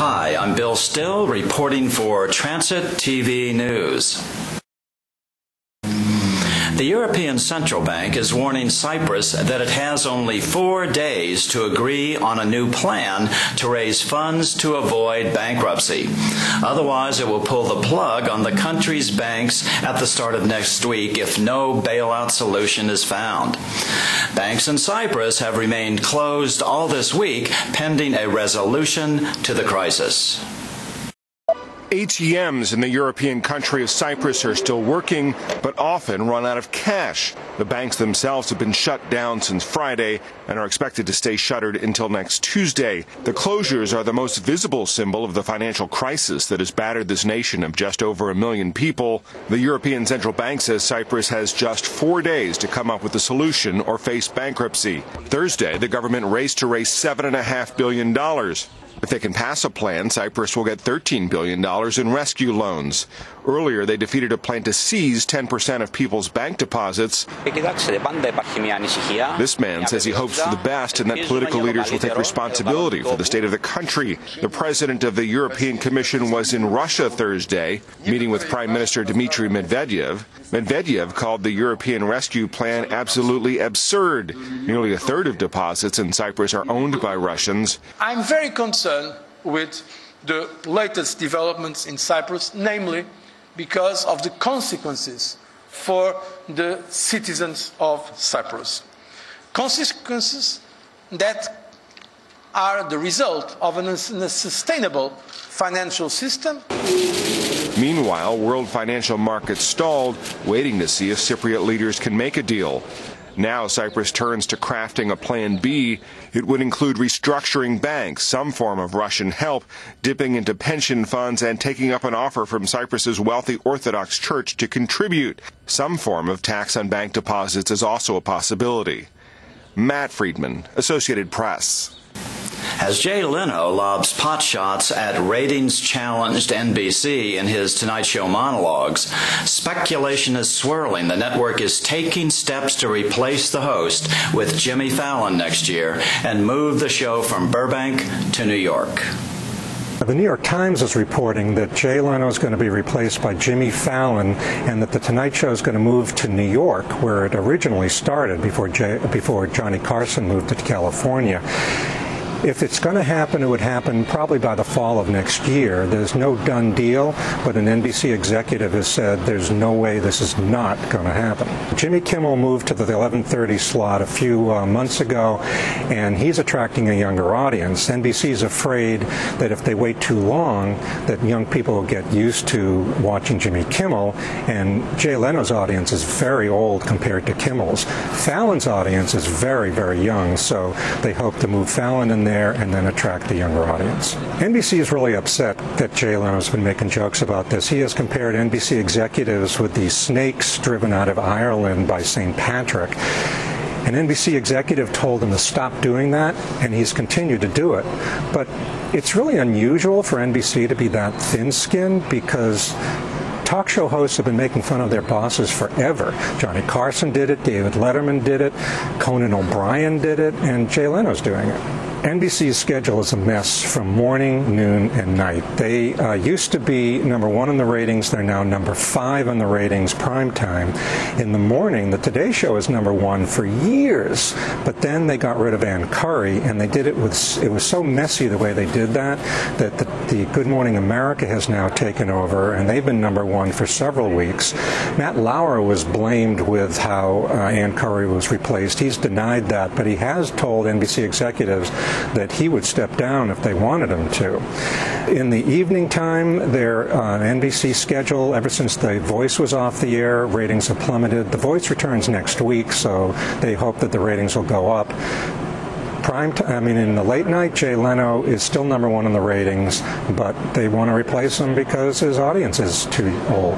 Hi, I'm Bill Still, reporting for Transit TV News. The European Central Bank is warning Cyprus that it has only 4 days to agree on a new plan to raise funds to avoid bankruptcy. Otherwise, it will pull the plug on the country's banks at the start of next week if no bailout solution is found. Banks in Cyprus have remained closed all this week pending a resolution to the crisis. ATMs in the European country of Cyprus are still working, but often run out of cash. The banks themselves have been shut down since Friday and are expected to stay shuttered until next Tuesday. The closures are the most visible symbol of the financial crisis that has battered this nation of just over 1 million people. The European Central Bank says Cyprus has just 4 days to come up with a solution or face bankruptcy. Thursday, the government raced to raise $7.5 billion. If they can pass a plan, Cyprus will get $13 billion in rescue loans. Earlier, they defeated a plan to seize 10% of people's bank deposits. This man says he hopes for the best and that political leaders will take responsibility for the state of the country. The president of the European Commission was in Russia Thursday, meeting with Prime Minister Dmitry Medvedev. Medvedev called the European rescue plan absolutely absurd. Nearly a third of deposits in Cyprus are owned by Russians. I'm very concerned with the latest developments in Cyprus, namely because of the consequences for the citizens of Cyprus. Consequences that are the result of an unsustainable financial system. Meanwhile, world financial markets stalled, waiting to see if Cypriot leaders can make a deal. Now Cyprus turns to crafting a plan B. It would include restructuring banks, some form of Russian help, dipping into pension funds, and taking up an offer from Cyprus's wealthy Orthodox Church to contribute. Some form of tax on bank deposits is also a possibility. Matt Friedman, Associated Press. As Jay Leno lobs potshots at ratings-challenged NBC in his Tonight Show monologues, speculation is swirling the network is taking steps to replace the host with Jimmy Fallon next year and move the show from Burbank to New York. The New York Times is reporting that Jay Leno is going to be replaced by Jimmy Fallon and that The Tonight Show is going to move to New York, where it originally started before Johnny Carson moved to California. If it's going to happen, it would happen probably by the fall of next year. There's no done deal, but an NBC executive has said there's no way this is not going to happen. Jimmy Kimmel moved to the 11:30 slot a few months ago, and he's attracting a younger audience. NBC is afraid that if they wait too long, that young people will get used to watching Jimmy Kimmel, and Jay Leno's audience is very old compared to Kimmel's. Fallon's audience is very, very young, so they hope to move Fallon in there and then attract the younger audience. NBC is really upset that Jay Leno's been making jokes about this. He has compared NBC executives with the snakes driven out of Ireland by St. Patrick. An NBC executive told him to stop doing that, and he's continued to do it. But it's really unusual for NBC to be that thin-skinned because talk show hosts have been making fun of their bosses forever. Johnny Carson did it, David Letterman did it, Conan O'Brien did it, and Jay Leno's doing it. NBC's schedule is a mess from morning, noon, and night. They used to be #1 in the ratings. They're now #5 in the ratings, prime time. In the morning, the Today Show is #1 for years, but then they got rid of Ann Curry, and they did it with, it was so messy the way they did that, that the Good Morning America has now taken over, and they've been #1 for several weeks. Matt Lauer was blamed with how Ann Curry was replaced. He's denied that, but he has told NBC executives that he would step down if they wanted him to. In the evening time, their NBC schedule, ever since The Voice was off the air, ratings have plummeted. The Voice returns next week, so they hope that the ratings will go up. In the late night, Jay Leno is still #1 in the ratings, but they want to replace him because his audience is too old.